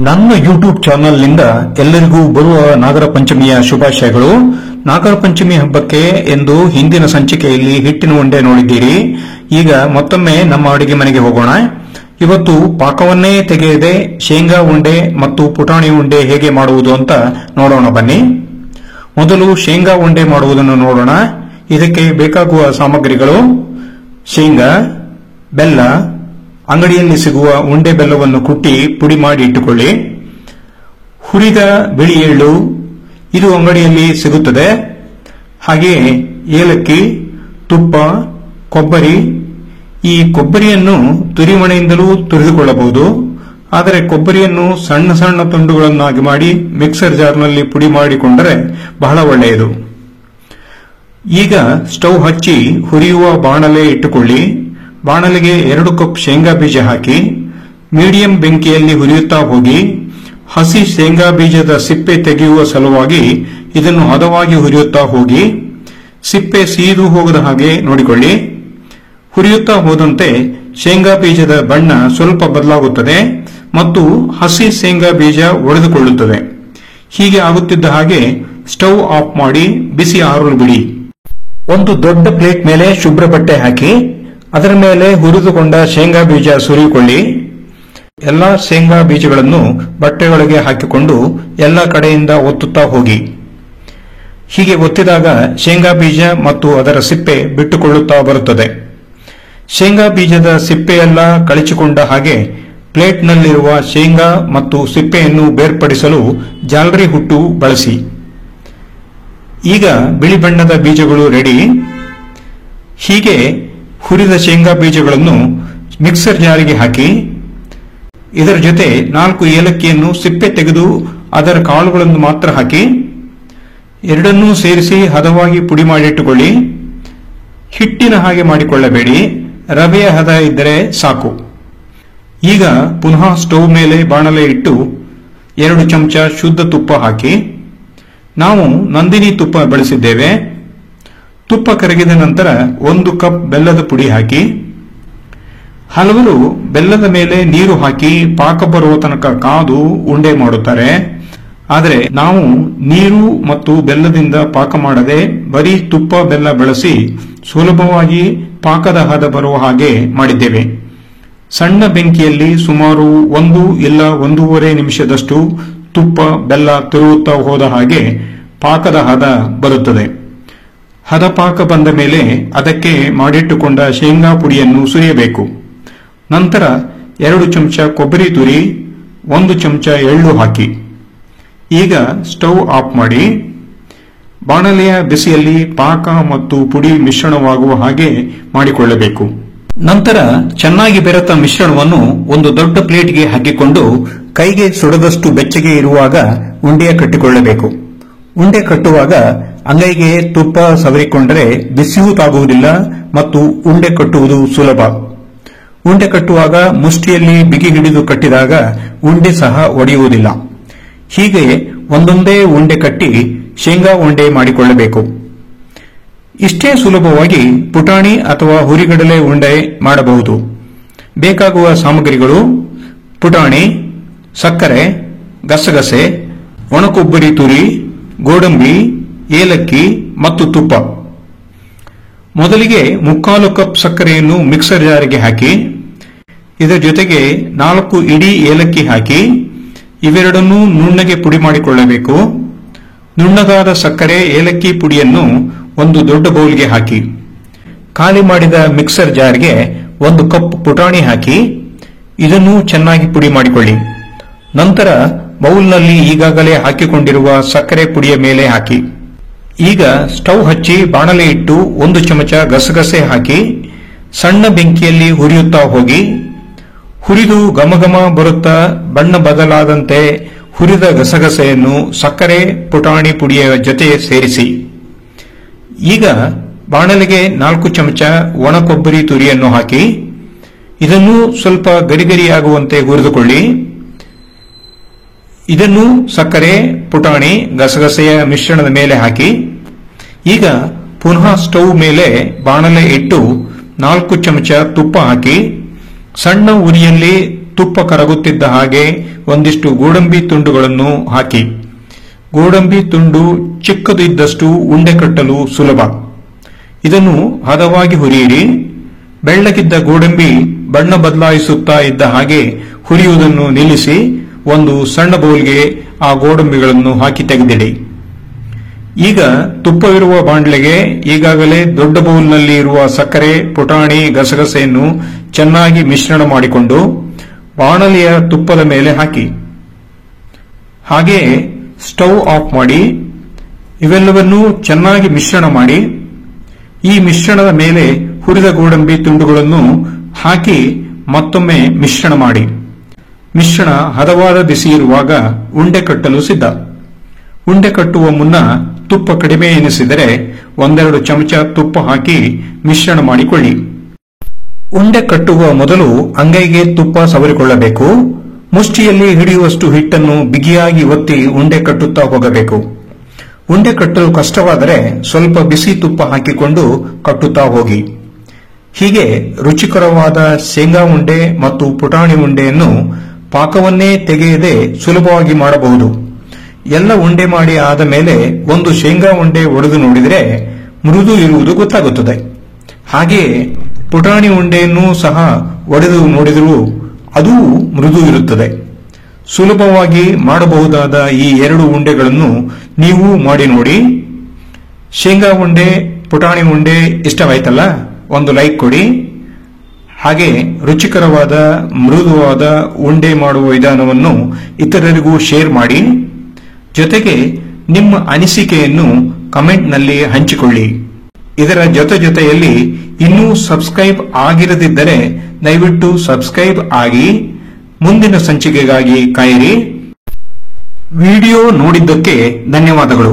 ನನ್ನ ಯೂಟ್ಯೂಬ್ ಚಾನೆಲ್ನಿಂದ ಎಲ್ಲರಿಗೂ ಬರುವ ನಾಗರ ಪಂಚಮಿಯ ಶುಭಾಶಯಗಳು. ನಾಗರ ಪಂಚಮಿ ಹಬ್ಬಕ್ಕೆ ಎಂದು ಹಿಂದಿನ ಸಂಚಿಕೆಯಲ್ಲಿ ಹಿಟ್ಟಿನ ಉಂಡೆ ನೋಡಿದ್ದೀರಿ. ಈಗ ಮತ್ತೊಮ್ಮೆ ನಮ್ಮ ಅಡುಗೆ ಮನೆಗೆ ಹೋಗೋಣ. ಇವತ್ತು ಪಾಕವನ್ನೇ ತೆಗೆಯದೆ ಶೇಂಗಾ ಉಂಡೆ ಮತ್ತು ಪುಟಾಣಿ ಉಂಡೆ ಹೇಗೆ ಮಾಡುವುದು ಅಂತ ನೋಡೋಣ ಬನ್ನಿ. ಮೊದಲು ಶೇಂಗಾ ಉಂಡೆ ಮಾಡುವುದನ್ನು ನೋಡೋಣ. ಇದಕ್ಕೆ ಬೇಕಾಗುವ ಸಾಮಗ್ರಿಗಳು: ಶೇಂಗಾ, ಬೆಲ್ಲ, ಅಂಗಡಿಯಲ್ಲಿ ಸಿಗುವ ಉಂಡೆ ಬೆಲ್ಲವನ್ನು ಕುಟ್ಟಿ ಪುಡಿ ಮಾಡಿ ಇಟ್ಟುಕೊಳ್ಳಿ. ಹುರಿದ ಬಿಳಿ ಎಳ್ಳು, ಇದು ಅಂಗಡಿಯಲ್ಲಿ ಸಿಗುತ್ತದೆ. ಹಾಗೆಯೇ ಏಲಕ್ಕಿ, ತುಪ್ಪ, ಕೊಬ್ಬರಿ. ಈ ಕೊಬ್ಬರಿಯನ್ನು ತುರಿಮಣೆಯಿಂದಲೂ ತುರಿದುಕೊಳ್ಳಬಹುದು. ಆದರೆ ಕೊಬ್ಬರಿಯನ್ನು ಸಣ್ಣ ಸಣ್ಣ ತುಂಡುಗಳನ್ನಾಗಿ ಮಾಡಿ ಮಿಕ್ಸರ್ ಜಾರ್ನಲ್ಲಿ ಪುಡಿ ಮಾಡಿಕೊಂಡರೆ ಬಹಳ ಒಳ್ಳೆಯದು. ಈಗ ಸ್ಟವ್ ಹಚ್ಚಿ ಹುರಿಯುವ ಬಾಣಲೆ ಇಟ್ಟುಕೊಳ್ಳಿ. ಬಾಣಲೆಗೆ 2 ಕಪ್ ಶೇಂಗಾ ಬೀಜ ಹಾಕಿ ಮೀಡಿಯಂ ಬೆಂಕಿಯಲ್ಲಿ ಹುರಿಯುತ್ತಾ ಹೋಗಿ. ಹಸಿ ಶೇಂಗಾ ಬೀಜದ ಸಿಪ್ಪೆ ತೆಗೆಯುವ ಸಲುವಾಗಿ ಇದನ್ನು ಹದವಾಗಿ ಹುರಿಯುತ್ತಾ ಹೋಗಿ. ಸಿಪ್ಪೆ ಸೀದು ಹೋಗದ ಹಾಗೆ ನೋಡಿಕೊಳ್ಳಿ. ಹುರಿಯುತ್ತಾ ಹೋದಂತೆ ಶೇಂಗಾ ಬೀಜದ ಬಣ್ಣ ಸ್ವಲ್ಪ ಬದಲಾಗುತ್ತದೆ ಮತ್ತು ಹಸಿ ಶೇಂಗಾ ಬೀಜ ಒಡೆದುಕೊಳ್ಳುತ್ತದೆ. ಹೀಗೆ ಆಗುತ್ತಿದ್ದ ಹಾಗೆ ಸ್ಟವ್ ಆಫ್ ಮಾಡಿ ಬಿಸಿ ಆರಲು ಬಿಡಿ. ಒಂದು ದೊಡ್ಡ ಪ್ಲೇಟ್ ಮೇಲೆ ಶುಭ್ರ ಬಟ್ಟೆ ಹಾಕಿ ಅದರ ಮೇಲೆ ಹುರಿದುಕೊಂಡ ಶೇಂಗಾ ಬೀಜ ಸುರಿಕೊಳ್ಳಿ. ಎಲ್ಲಾ ಶೇಂಗಾ ಬೀಜಗಳನ್ನು ಬಟ್ಟೆಯೊಳಗೆ ಹಾಕಿಕೊಂಡು ಎಲ್ಲ ಕಡೆಯಿಂದ ಒತ್ತುತ್ತಾ ಹೋಗಿ. ಹೀಗೆ ಒತ್ತಿದಾಗ ಶೇಂಗಾ ಬೀಜ ಮತ್ತು ಅದರ ಸಿಪ್ಪೆ ಬಿಟ್ಟುಕೊಳ್ಳುತ್ತಾ ಬರುತ್ತದೆ. ಶೇಂಗಾ ಬೀಜದ ಸಿಪ್ಪೆಯೆಲ್ಲ ಕಳಚಿಕೊಂಡ ಹಾಗೆ ಪ್ಲೇಟ್ನಲ್ಲಿರುವ ಶೇಂಗಾ ಮತ್ತು ಸಿಪ್ಪೆಯನ್ನು ಬೇರ್ಪಡಿಸಲು ಜಾಲರಿ ಹುಟ್ಟು ಬಳಸಿ. ಈಗ ಬಿಳಿ ಬಣ್ಣದ ಬೀಜಗಳು ರೆಡಿ. ಹೀಗೆ ಹುರಿದ ಶೇಂಗಾ ಬೀಜಗಳನ್ನು ಮಿಕ್ಸರ್ ಜಾರಿಗೆ ಹಾಕಿ ಇದರ ಜೊತೆ 4 ಏಲಕ್ಕಿಯನ್ನು ಸಿಪ್ಪೆ ತೆಗೆದು ಅದರ ಕಾಳುಗಳನ್ನು ಮಾತ್ರ ಹಾಕಿ ಎರಡನ್ನೂ ಸೇರಿಸಿ ಹದವಾಗಿ ಪುಡಿ ಮಾಡಿಟ್ಟುಕೊಳ್ಳಿ. ಹಿಟ್ಟಿನ ಹಾಗೆ ಮಾಡಿಕೊಳ್ಳಬೇಡಿ, ರವೆಯ ಹದ ಇದ್ದರೆ ಸಾಕು. ಈಗ ಪುನಃ ಸ್ಟವ್ ಮೇಲೆ ಬಾಣಲೆ ಇಟ್ಟು 2 ಚಮಚ ಶುದ್ಧ ತುಪ್ಪ ಹಾಕಿ. ನಾವು ನಂದಿನಿ ತುಪ್ಪ ಬಳಸಿದ್ದೇವೆ. ತುಪ್ಪ ಕರಗಿದ ನಂತರ 1 ಕಪ್ ಬೆಲ್ಲದ ಪುಡಿ ಹಾಕಿ. ಹಲವರು ಬೆಲ್ಲದ ಮೇಲೆ ನೀರು ಹಾಕಿ ಪಾಕ ಬರುವ ತನಕ ಕಾದು ಉಂಡೆ ಮಾಡುತ್ತಾರೆ. ಆದರೆ ನಾವು ನೀರು ಮತ್ತು ಬೆಲ್ಲದಿಂದ ಪಾಕ ಮಾಡದೆ ಬರೀ ತುಪ್ಪ ಬೆಲ್ಲ ಬಳಸಿ ಸುಲಭವಾಗಿ ಪಾಕದ ಹದ ಬರುವ ಹಾಗೆ ಮಾಡಿದ್ದೇವೆ. ಸಣ್ಣ ಬೆಂಕಿಯಲ್ಲಿ ಸುಮಾರು 1 ಇಲ್ಲ 1.5 ನಿಮಿಷದಷ್ಟು ತುಪ್ಪ ಬೆಲ್ಲ ತಿರುಗುತ್ತಾ ಹೋದ ಹಾಗೆ ಪಾಕದ ಹದ ಬರುತ್ತದೆ. ಹದ ಪಾಕ ಬಂದ ಮೇಲೆ ಅದಕ್ಕೆ ಮಾಡಿಟ್ಟುಕೊಂಡ ಶೇಂಗಾ ಪುಡಿಯನ್ನು ಸುರಿಯಬೇಕು. ನಂತರ 2 ಚಮಚ ಕೊಬ್ಬರಿ ತುರಿ, 1 ಚಮಚ ಎಳ್ಳು ಹಾಕಿ. ಈಗ ಸ್ಟವ್ ಆಫ್ ಮಾಡಿ ಬಾಣಲೆಯ ಬಿಸಿಯಲ್ಲಿ ಪಾಕ ಮತ್ತು ಪುಡಿ ಮಿಶ್ರಣವಾಗುವ ಹಾಗೆ ಮಾಡಿಕೊಳ್ಳಬೇಕು. ನಂತರ ಚೆನ್ನಾಗಿ ಬೆರೆತ ಮಿಶ್ರಣವನ್ನು ಒಂದು ದೊಡ್ಡ ಪ್ಲೇಟ್ಗೆ ಹಾಕಿಕೊಂಡು ಕೈಗೆ ಸುಡದಷ್ಟು ಬೆಚ್ಚಗೆ ಇರುವಾಗ ಉಂಡೆ ಕಟ್ಟಿಕೊಳ್ಳಬೇಕು. ಉಂಡೆ ಕಟ್ಟುವಾಗ ಅಂಗೈಗೆ ತುಪ್ಪ ಸವರಿಕೊಂಡರೆ ಬಿಸಿಯೂ ತಾಗುವುದಿಲ್ಲ ಮತ್ತು ಉಂಡೆ ಕಟ್ಟುವುದು ಸುಲಭ. ಉಂಡೆ ಕಟ್ಟುವಾಗ ಮುಷ್ಟಿಯಲ್ಲಿ ಬಿಗಿ ಹಿಡಿದು ಕಟ್ಟಿದಾಗ ಉಂಡೆ ಸಹ ಒಡೆಯುವುದಿಲ್ಲ. ಹೀಗೆ ಒಂದೊಂದೇ ಉಂಡೆ ಕಟ್ಟಿ ಶೇಂಗಾ ಉಂಡೆ ಮಾಡಿಕೊಳ್ಳಬೇಕು. ಇಷ್ಟೇ ಸುಲಭವಾಗಿ ಪುಟಾಣಿ ಅಥವಾ ಹುರಿಗಡಲೆ ಉಂಡೆ ಮಾಡಬಹುದು. ಬೇಕಾಗುವ ಸಾಮಗ್ರಿಗಳು: ಪುಟಾಣಿ, ಸಕ್ಕರೆ, ಗಸಗಸೆ, ಒಣಕೊಬ್ಬರಿ ತುರಿ, ಗೋಡಂಬಿ, ಏಲಕ್ಕಿ ಮತ್ತು ತುಪ್ಪ. ಮೊದಲಿಗೆ 3/4 ಕಪ್ ಸಕ್ಕರೆಯನ್ನು ಮಿಕ್ಸರ್ ಜಾರಿಗೆ ಹಾಕಿ. ಇದರ ಜೊತೆಗೆ 4 ಇಡೀ ಏಲಕ್ಕಿ ಹಾಕಿ ಇವೆರಡನ್ನೂ ನುಣ್ಣಗೆ ಪುಡಿ ಮಾಡಿಕೊಳ್ಳಬೇಕು. ನುಣ್ಣಗಾದ ಸಕ್ಕರೆ, ಏಲಕ್ಕಿ ಪುಡಿಯನ್ನು ಒಂದು ದೊಡ್ಡ ಬೌಲ್ಗೆ ಹಾಕಿ. ಖಾಲಿ ಮಾಡಿದ ಮಿಕ್ಸರ್ ಜಾರ್ಗೆ 1 ಕಪ್ ಪುಟಾಣಿ ಹಾಕಿ ಇದನ್ನು ಚೆನ್ನಾಗಿ ಪುಡಿ ಮಾಡಿಕೊಳ್ಳಿ. ನಂತರ ಬೌಲ್ನಲ್ಲಿ ಈಗಾಗಲೇ ಹಾಕಿಕೊಂಡಿರುವ ಸಕ್ಕರೆ ಪುಡಿಯ ಮೇಲೆ ಹಾಕಿ. ಈಗ ಸ್ಟವ್ ಹಚ್ಚಿ ಬಾಣಲೆ ಇಟ್ಟು 1 ಚಮಚ ಗಸಗಸೆ ಹಾಕಿ ಸಣ್ಣ ಬೆಂಕಿಯಲ್ಲಿ ಹುರಿಯುತ್ತಾ ಹೋಗಿ. ಹುರಿದು ಘಮಘಮ ಬರುತ್ತಾ ಬಣ್ಣ ಬದಲಾದಂತೆ ಹುರಿದ ಗಸಗಸೆಯನ್ನು ಸಕ್ಕರೆ ಪುಟಾಣಿ ಪುಡಿಯ ಜೊತೆ ಸೇರಿಸಿ. ಈಗ ಬಾಣಲೆಗೆ 4 ಚಮಚ ಒಣ ಕೊಬ್ಬರಿ ತುರಿಯನ್ನು ಹಾಕಿ ಇದನ್ನು ಸ್ವಲ್ಪ ಗರಿಗರಿಯಾಗುವಂತೆ ಹುರಿದುಕೊಳ್ಳಿ. ಇದನ್ನು ಸಕ್ಕರೆ, ಪುಟಾಣಿ, ಗಸಗಸೆಯ ಮಿಶ್ರಣದ ಮೇಲೆ ಹಾಕಿ. ಈಗ ಪುನಃ ಸ್ಟವ್ ಮೇಲೆ ಬಾಣಲೆ ಇಟ್ಟು 4 ಚಮಚ ತುಪ್ಪ ಹಾಕಿ ಸಣ್ಣ ಉರಿಯಲ್ಲಿ ತುಪ್ಪ ಕರಗುತ್ತಿದ್ದ ಹಾಗೆ ಒಂದಿಷ್ಟು ಗೋಡಂಬಿ ತುಂಡುಗಳನ್ನು ಹಾಕಿ. ಗೋಡಂಬಿ ತುಂಡು ಚಿಕ್ಕದು ಇದ್ದಷ್ಟು ಉಂಡೆ ಕಟ್ಟಲು ಸುಲಭ. ಇದನ್ನು ಹದವಾಗಿ ಹುರಿಯಿರಿ. ಬೆಳ್ಳಗಿದ್ದ ಗೋಡಂಬಿ ಬಣ್ಣ ಬದಲಾಯಿಸುತ್ತಾ ಇದ್ದ ಹಾಗೆ ಹುರಿಯುವುದನ್ನು ನಿಲ್ಲಿಸಿ ಒಂದು ಸಣ್ಣ ಬೌಲ್ಗೆ ಆ ಗೋಡಂಬಿಗಳನ್ನು ಹಾಕಿ ತೆಗೆದಿಡಿ. ಈಗ ತುಪ್ಪವಿರುವ ಬಾಂಡ್ಲೆಗೆ ಈಗಾಗಲೇ ದೊಡ್ಡ ಬೌಲ್ನಲ್ಲಿ ಇರುವ ಸಕ್ಕರೆ, ಪುಟಾಣಿ, ಗಸಗಸೆಯನ್ನು ಚೆನ್ನಾಗಿ ಮಿಶ್ರಣ ಮಾಡಿಕೊಂಡು ಬಾಣಲೆಯ ತುಪ್ಪದ ಮೇಲೆ ಹಾಕಿ. ಹಾಗೆಯೇ ಸ್ಟವ್ ಆಫ್ ಮಾಡಿ ಇವೆಲ್ಲವನ್ನೂ ಚೆನ್ನಾಗಿ ಮಿಶ್ರಣ ಮಾಡಿ ಈ ಮಿಶ್ರಣದ ಮೇಲೆ ಹುರಿದ ಗೋಡಂಬಿ ತುಂಡುಗಳನ್ನು ಹಾಕಿ ಮತ್ತೊಮ್ಮೆ ಮಿಶ್ರಣ ಮಾಡಿ. ಮಿಶ್ರಣ ಹದವಾದ ಬಿಸಿ ಇರುವಾಗ ಉಂಡೆ ಕಟ್ಟಲು ಸಿದ್ಧ. ಉಂಡೆ ಕಟ್ಟುವ ಮುನ್ನ ತುಪ್ಪ ಕಡಿಮೆ ಎನಿಸಿದರೆ 1-2 ಚಮಚ ತುಪ್ಪ ಹಾಕಿ ಮಿಶ್ರಣ ಮಾಡಿಕೊಳ್ಳಿ. ಉಂಡೆ ಕಟ್ಟುವ ಮೊದಲು ಅಂಗೈಗೆ ತುಪ್ಪ ಸವರಿಕೊಳ್ಳಬೇಕು. ಮುಷ್ಟಿಯಲ್ಲಿ ಹಿಡಿಯುವಷ್ಟು ಹಿಟ್ಟನ್ನು ಬಿಗಿಯಾಗಿ ಒತ್ತಿ ಉಂಡೆ ಕಟ್ಟುತ್ತಾ ಹೋಗಬೇಕು. ಉಂಡೆ ಕಟ್ಟಲು ಕಷ್ಟವಾದರೆ ಸ್ವಲ್ಪ ಬಿಸಿ ತುಪ್ಪ ಹಾಕಿಕೊಂಡು ಕಟ್ಟುತ್ತಾ ಹೋಗಿ. ಹೀಗೆ ರುಚಿಕರವಾದ ಶೇಂಗಾ ಉಂಡೆ ಮತ್ತು ಪುಟಾಣಿ ಉಂಡೆಯನ್ನು ಪಾಕವನ್ನೇ ತೆಗೆಯದೆ ಸುಲಭವಾಗಿ ಮಾಡಬಹುದು. ಎಲ್ಲ ಉಂಡೆ ಮಾಡಿ ಆದ ಮೇಲೆ ಒಂದು ಶೇಂಗಾ ಉಂಡೆ ಒಡೆದು ನೋಡಿದರೆ ಮೃದು ಇರುವುದು ಗೊತ್ತಾಗುತ್ತದೆ. ಹಾಗೆಯೇ ಪುಟಾಣಿ ಉಂಡೆಯನ್ನು ಸಹ ಒಡೆದು ನೋಡಿದರೂ ಅದೂ ಮೃದು ಇರುತ್ತದೆ. ಸುಲಭವಾಗಿ ಮಾಡಬಹುದಾದ ಈ 2 ಉಂಡೆಗಳನ್ನು ನೀವು ಮಾಡಿ ನೋಡಿ. ಶೇಂಗಾ ಉಂಡೆ, ಪುಟಾಣಿ ಉಂಡೆ ಇಷ್ಟವಾಯ್ತಲ್ಲ? ಒಂದು ಲೈಕ್ ಕೊಡಿ. ಹಾಗೆ ರುಚಿಕರವಾದ ಮೃದುವಾದ ಉಂಡೆ ಮಾಡುವ ವಿಧಾನವನ್ನು ಇತರರಿಗೂ ಶೇರ್ ಮಾಡಿ. ಜೊತೆಗೆ ನಿಮ್ಮ ಅನಿಸಿಕೆಯನ್ನು ಕಮೆಂಟ್ನಲ್ಲಿ ಹಂಚಿಕೊಳ್ಳಿ. ಇದರ ಜೊತೆಯಲ್ಲಿ ಇನ್ನೂ ಸಬ್ಸ್ಕ್ರೈಬ್ ಆಗಿರದಿದ್ದರೆ ದಯವಿಟ್ಟು ಸಬ್ಸ್ಕ್ರೈಬ್ ಆಗಿ ಮುಂದಿನ ಸಂಚಿಕೆಗಾಗಿ ಕಾಯಿರಿ. ವಿಡಿಯೋ ನೋಡಿದ್ದಕ್ಕೆ ಧನ್ಯವಾದಗಳು.